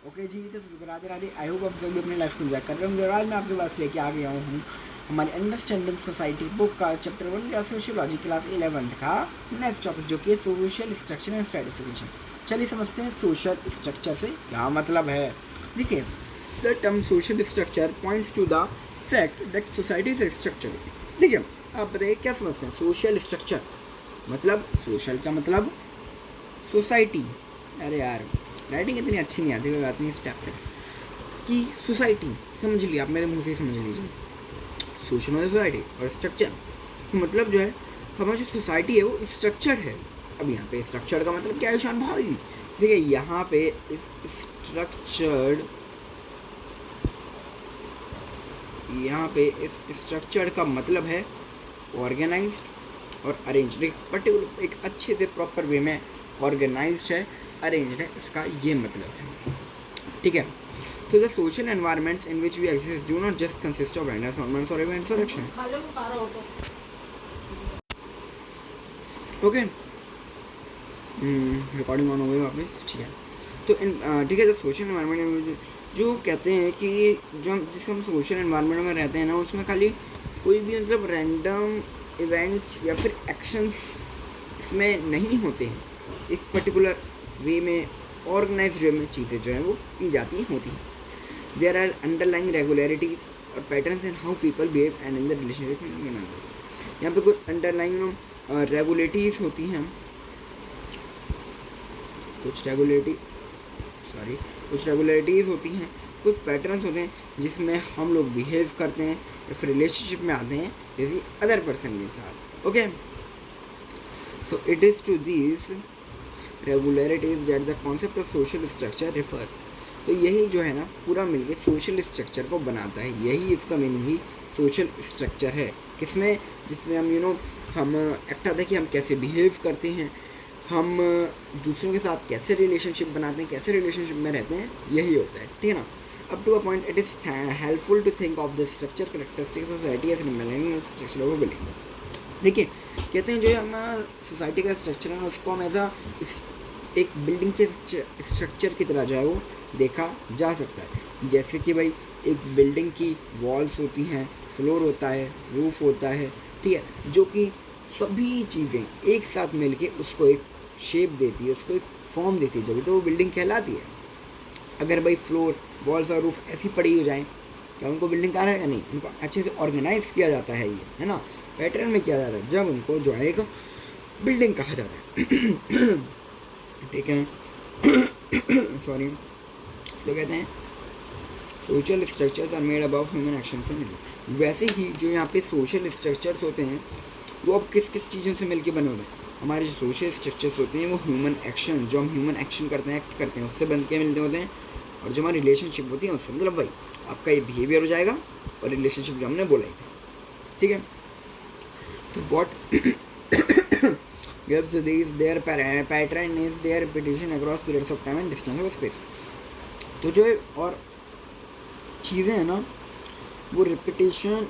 Okay जी, तो Radhe Radhe. I hope आप सभी अपनी लाइफ को एंजॉय कर रहे होंगे। और आज मैं आपके पास लेके आ गया हूँ हमारी अंडरस्टैंडिंग सोसाइटी बुक का चैप्टर 1 का सोशियोलॉजी क्लास 11th का नेक्स्ट टॉपिक, जो कि सोशल स्ट्रक्चर एंड स्ट्रेटिफिकेशन। चलिए समझते हैं सोशल स्ट्रक्चर से क्या मतलब है। देखिए, the term social structure points to the fact that society is structure. देखिए, आप बताइए क्या समझते हैं सोशल स्ट्रक्चर मतलब? सोशल का मतलब सोसाइटी। अरे यार, राइटिंग इतनी अच्छी नहीं आती, कोई बात नहीं। स्टेप से कि सोसाइटी समझ लिया आप, मेरे मुंह से समझ लीजिए। सोशल मतलब सोसाइटी और स्ट्रक्चर कि मतलब जो है हमारी जो सोसाइटी है वो स्ट्रक्चर्ड है। अब यहाँ पे स्ट्रक्चर का मतलब क्या है शान भाई? देखिए, यहाँ पे इस स्ट्रक्चर्ड का मतलब है ऑर्गेनाइज्ड और अरेंज्ड। एक पर्टिकुलर, एक अच्छे से प्रॉपर वे में ऑर्गेनाइज्ड है, अरेंज्ड है, इसका ये मतलब है। ठीक है, तो the social environments in which we exist do not just consist of random environments or events or actions. Okay, recording on हो गई वापस। ठीक है, तो ठीक है, द सोशल एनवायरनमेंट जो कहते हैं कि जो हम जिस हम सोशल एनवायरनमेंट में रहते हैं ना, उसमें खाली कोई भी मतलब रैंडम इवेंट्स या फिर एक्शंस इसमें नहीं होते हैं। एक पर्टिकुलर वे में, ऑर्गेनाइज्ड वे में चीज़ें जो हैं वो की जाती होती हैं। देयर आर अंडरलाइंग रेगुलरिटीज और patterns in how people behave and in the relationship. यहाँ पे कुछ अंडरलाइंग रेगुलेटिव्स होती हैं, कुछ रेगुलेटिव्स होती हैं, कुछ पैटर्न्स होते हैं जिसमें हम लोग बिहेव करते हैं या फिर रिलेशनशिप में आते हैं किसी अदर पर्सन के साथ। Okay, so it is to this regularities that the concept of social structure refers. तो यही जो है ना पूरा मिलके सोशल स्ट्रक्चर को बनाता है। यही इसका मीनिंग ही सोशल स्ट्रक्चर है। किसमें? जिसमें हम हम एक्ट आता है कि हम कैसे बिहेव करते हैं, हम दूसरों के साथ कैसे रिलेशनशिप बनाते हैं, कैसे रिलेशनशिप में रहते हैं, यही होता है। ठीक है ना? Up to a point it is helpful to think of the structure characteristics of society as remaining structure of building. देखिए, कहते हैं जो हमारा सोसाइटी का स्ट्रक्चर है ना, उसको हम ऐसा एक बिल्डिंग के स्ट्रक्चर की तरह जो है वो देखा जा सकता है। जैसे कि भाई एक बिल्डिंग की वॉल्स होती हैं, फ्लोर होता है, रूफ होता है, ठीक है, जो कि सभी चीज़ें एक साथ मिलके उसको एक शेप देती है, उसको एक फॉर्म देती है, जब तो वो बिल्डिंग कहलाती है। अगर भाई फ्लोर, वॉल्स और रूफ ऐसी पड़ी हो जाएं, क्या उनको बिल्डिंग कहा है या नहीं? उनको अच्छे से ऑर्गेनाइज किया जाता है, ये है ना, पैटर्न में किया जाता है, जब उनको जो है एक बिल्डिंग कहा जाता है। ठीक है, सॉरी। तो कहते हैं social structures are made about human actions and. वैसे ही जो यहाँ पे सोशल स्ट्रक्चर्स होते हैं वो अब किस किस चीज़ों से मिलके बने होते हैं? हमारे जो सोशल स्ट्रक्चर्स होते हैं वो ह्यूमन एक्शन, जो हम ह्यूमन एक्शन करते हैं, एक्ट करते हैं, उससे बन के मिलते होते हैं। और जो हमारी रिलेशनशिप होती है उससे, मतलब भाई आपका ये बिहेवियर हो जाएगा और रिलेशनशिप जो हमने बोला ही था। ठीक है, तो what gives these their pattern is their repetition across periods of time and distance of space। तो जो और चीज़ें हैं ना वो repetition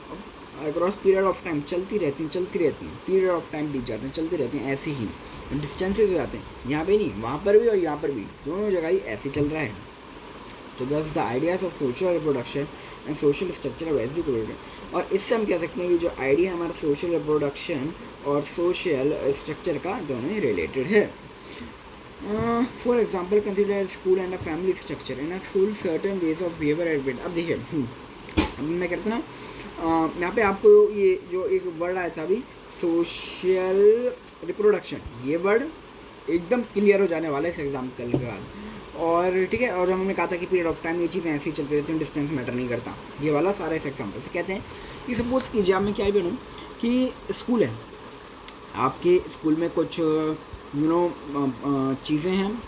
across period of time चलती रहती हैं, पीरियड ऑफ टाइम बीत जाते हैं, चलती रहती हैं, ऐसे ही डिस्टेंसेज हो जाते हैं। यहाँ पे नहीं, वहाँ पर भी और यहाँ पर भी, दोनों जगह ही ऐसे चल रहा है। तो दस the ideas of social reproduction and social structure of every group. और इससे हम कह सकते हैं कि जो आइडिया हमारा सोशल रिप्रोडक्शन और सोशल स्ट्रक्चर का दोनों ही रिलेटेड है। For example consider school and a family structure. In a school certain ways of behaviour admit. अब देखिए, अब मैं कहता ना, यहाँ पे आपको ये जो एक वर्ड आया था अभी, सोशल रिप्रोडक्शन, ये वर्ड एकदम क्लियर हो जाने वाला है इस एग्जाम्पल के बाद। और ठीक है, और हमने कहा था कि पीरियड ऑफ टाइम ये चीज़ें ऐसी चलती रहती हैं, डिस्टेंस मैटर नहीं करता, ये वाला सारा इस एग्जाम्पल से कहते हैं कि सपोज कीजिए आप, मैं क्या ही बोलूँ कि स्कूल है, आपके स्कूल में कुछ चीज़ें हैं,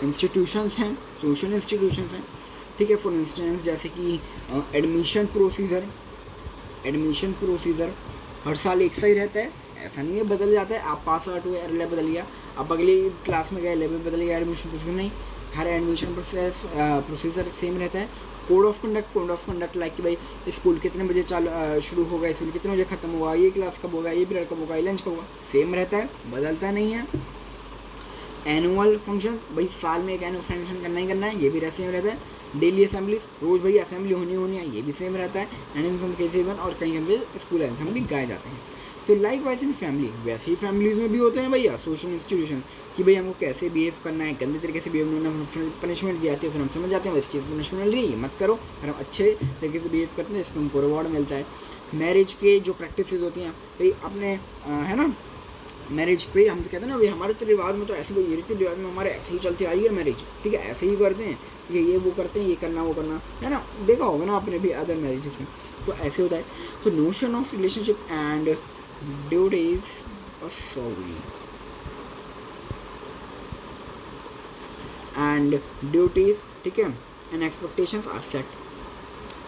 इंस्टीट्यूशंस हैं, सोशल इंस्टीट्यूशंस हैं। ठीक है, फॉर इंस्टेंस जैसे कि एडमिशन प्रोसीजर हर साल एक सा ही रहता है, ऐसा नहीं है बदल जाता है। आप पास आउट हुए, अगले बदल गया, आप अगली क्लास में गए, लेवल बदल गया, एडमिशन प्रोसीजर नहीं, हर एडमिशन प्रोसीजर सेम रहता है। कोड ऑफ कंडक्ट लाइक कि भाई स्कूल कितने बजे शुरू होगा, स्कूल कितने बजे ख़त्म होगा, ये क्लास कब होगा, ये पीरियड कब होगा, ये लंच कब होगा, सेम रहता है, बदलता नहीं है। एनुअल फंक्शन, भाई साल में एक एनुअल फंक्शन करना ही करना है, ये भी सेम रहता है। डेली असेंबलीज, रोज भाई असेंबली होनी है, ये भी सेम रहता है। And in some cases even और कहीं कहीं स्कूल एंथम भी गाए जाते हैं। तो लाइक वाइज इन फैमिली, वैसे ही फैमिलीज में भी होते हैं भैया सोशल इंस्टीट्यूशन कि भाई हमको कैसे बिहेव करना है, गंदे तरीके से बिहेव नहीं होना, फिर पनिशमेंट दी जाती है, फिर हम समझ जाते हैं इस चीज़ पनिशमेंट मिल रही है, ये मत करो। फिर हम अच्छे तरीके से बिहेव करते हैं, इसमें हमको रिवॉर्ड मिलता है। मैरिज के जो प्रैक्टिसेस होती हैं भाई अपने है ना, मैरिज पे हम तो कहते हैं ना भाई हमारे तो रिवाज में तो ऐसे, भाई ये रीति रिवाज में हमारे ऐसे ही चलती आई है मैरिज, ठीक है, ऐसे ही करते हैं, ये वो करते हैं, ये करना वो करना, है ना, देखा होगा ना आपने भी अदर मैरिजेस में, तो ऐसे होता है। तो notion of relationship and duties sorry and duties, ठीक है, एंड एक्सपेक्टेशंस आर सेट।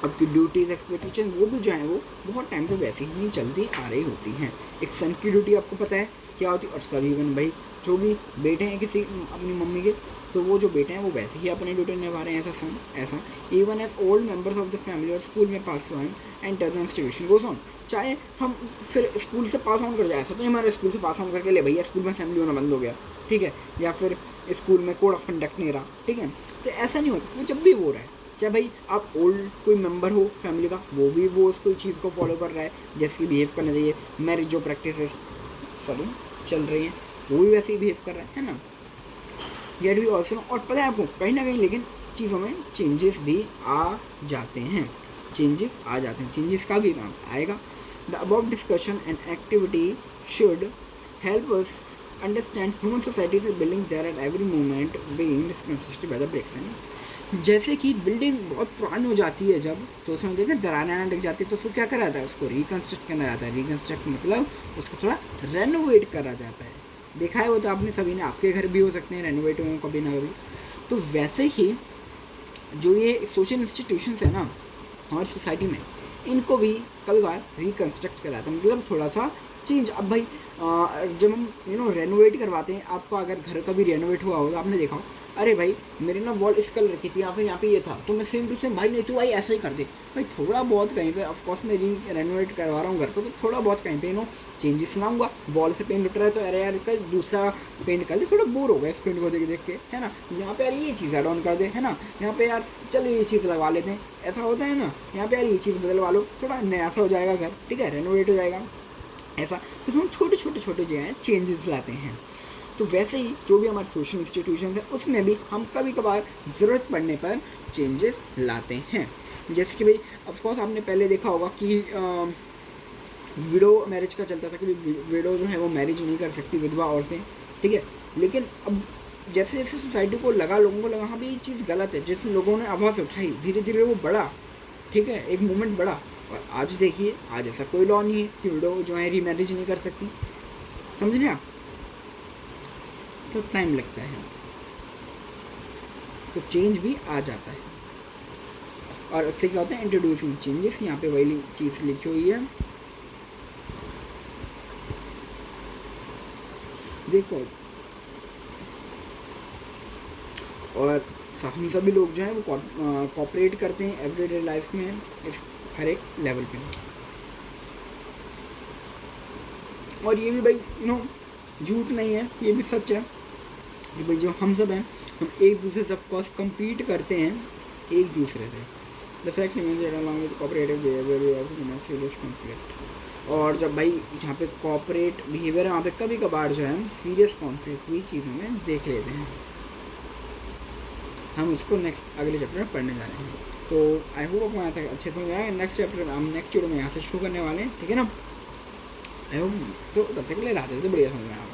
आपकी ड्यूटीज़ एक्सपेक्टेशन वो भी जो है वो बहुत टाइम से वैसे ही चलती आ रही होती हैं। एक सन की ड्यूटी आपको पता है क्या होती है, और सभी इवन भाई जो भी बेटे हैं किसी अपनी मम्मी के, तो वो जो बेटे हैं वो वैसे ही अपनी ड्यूटी निभा रहे हैं, ऐसा सन ऐसा। Even as old members of the family और स्कूल में pass on enter the institution goes on, चाहे हम फिर स्कूल से पास ऑन कर जाए, ऐसा तो नहीं हमारे स्कूल से पास ऑन करके ले भैया स्कूल में असेंबली होना बंद हो गया, ठीक है, या फिर स्कूल में कोड ऑफ कंडक्ट नहीं रहा, ठीक है, तो ऐसा नहीं होता। वो जब भी हो रहा है, चाहे भाई आप ओल्ड कोई मेंबर हो फैमिली का, वो भी वो उस कोई चीज़ को फॉलो कर रहा है जैसे कि बिहेव करना चाहिए, मैरिज जो प्रैक्टिस सॉरी चल रही हैं वो भी वैसे ही बिहेव कर रहा है ना। येट भी ऑल्सो, और पता है आपको कहीं ना कहीं लेकिन चीज़ों में चेंजेस भी आ जाते हैं, चेंजेस का भी नाम आएगा। The above discussion and activity should help us understand human society is building there at every moment being deconstructed by the breaks. जैसे कि बिल्डिंग बहुत पुरानी हो जाती है जब, तो उसमें देखें दरारें लग जाती है, तो उसको क्या करा जाता है, उसको रिकन्स्ट्रक्ट करना जाता है। रिकन्स्ट्रक्ट मतलब उसको थोड़ा रेनोवेट करा जाता है। देखा है वो तो आपने सभी ने, आपके घर भी हो सकते हैं रेनोवेट हुए कभी ना कभी। तो वैसे ही जो ये सोशल इंस्टीट्यूशंस है ना हमारी सोसाइटी में, इनको भी कभी कभार रिकन्स्ट्रक्ट कराता है, मतलब थोड़ा सा चेंज। अब भाई जब हम रेनोवेट करवाते हैं, आपका अगर घर का भी रेनोवेट हुआ होगा, आपने देखा हो अरे भाई मेरे ना वॉल इस कलर की थी या फिर यहाँ पे ये था, तो मैं सेम टू सेम भाई नहीं तो भाई ऐसा ही कर दे। भाई थोड़ा बहुत कहीं पे ऑफकोर्स मैं रेनोवेट करवा रहा हूँ घर को, तो थोड़ा बहुत कहीं पे चेंजेस लाऊंगा। वॉल से पेंट उठ रहा है तो अरे यार कल दूसरा पेंट कर दे, थोड़ा बोर हो गया इस पेंट को देख के, है ना। यहाँ पे यार ये चीज़ ऐड ऑन कर दे, है ना, यहाँ पे यार चलो ये चीज़ लगवा लेते हैं, ऐसा होता है ना। यहाँ पे यार ये चीज़ बदलवा लो, थोड़ा नया सा हो जाएगा घर, ठीक है, रेनोवेट हो जाएगा ऐसा। तो हम छोटे छोटे जो हैं चेंजेस लाते हैं। तो वैसे ही जो भी हमारे सोशल इंस्टीट्यूशन है उसमें भी हम कभी कभार ज़रूरत पड़ने पर चेंजेस लाते हैं। जैसे कि भाई ऑफकोर्स आपने पहले देखा होगा कि विडो मैरिज का चलता था कि विडो जो है वो मैरिज नहीं कर सकती, विधवा औरतें, ठीक है। लेकिन अब जैसे जैसे सोसाइटी को लगा, लोगों को लगा हाँ भाई ये चीज़ गलत है, जैसे लोगों ने आवाज़ उठाई, धीरे धीरे वो बढ़ा, ठीक है, एक मूवमेंट बढ़ा। और आज देखिए, आज ऐसा कोई लॉ नहीं है कि विडो जो है रीमैरिज नहीं कर सकती, समझ रहे आप। तो टाइम लगता है, तो चेंज भी आ जाता है। और उससे क्या होता है, इंट्रोड्यूसिंग चेंजेस। यहाँ पे वही चीज़ लिखी हुई है, देखो। और हम सभी लोग जो हैं वो कॉपरेट करते हैं एवरीडे लाइफ में, इस हर एक लेवल पे। और ये भी भाई झूठ नहीं है, ये भी सच है कि भाई जो हम सब हैं, हम एक दूसरे से ऑफकोर्स कम्पीट करते हैं एक दूसरे से। The fact cooperative behaviour serious conflict. और जब भाई जहाँ पे कोऑपरेट बिहेवियर है वहाँ पे कभी कभार जो है हम सीरियस कॉन्फ्लिक्ट भी चीज़ों में देख लेते हैं। हम उसको नेक्स्ट अगले चैप्टर में पढ़ने जा रहे हैं। तो आई होप आपको यहाँ तक अच्छे समझ आया। नेक्स्ट चैप्टर हम नेक्स्ट वीडियो में यहाँ से शुरू करने वाले हैं, ठीक है ना। आई होप तो तब तक के लिए रात बढ़िया समझ में आया।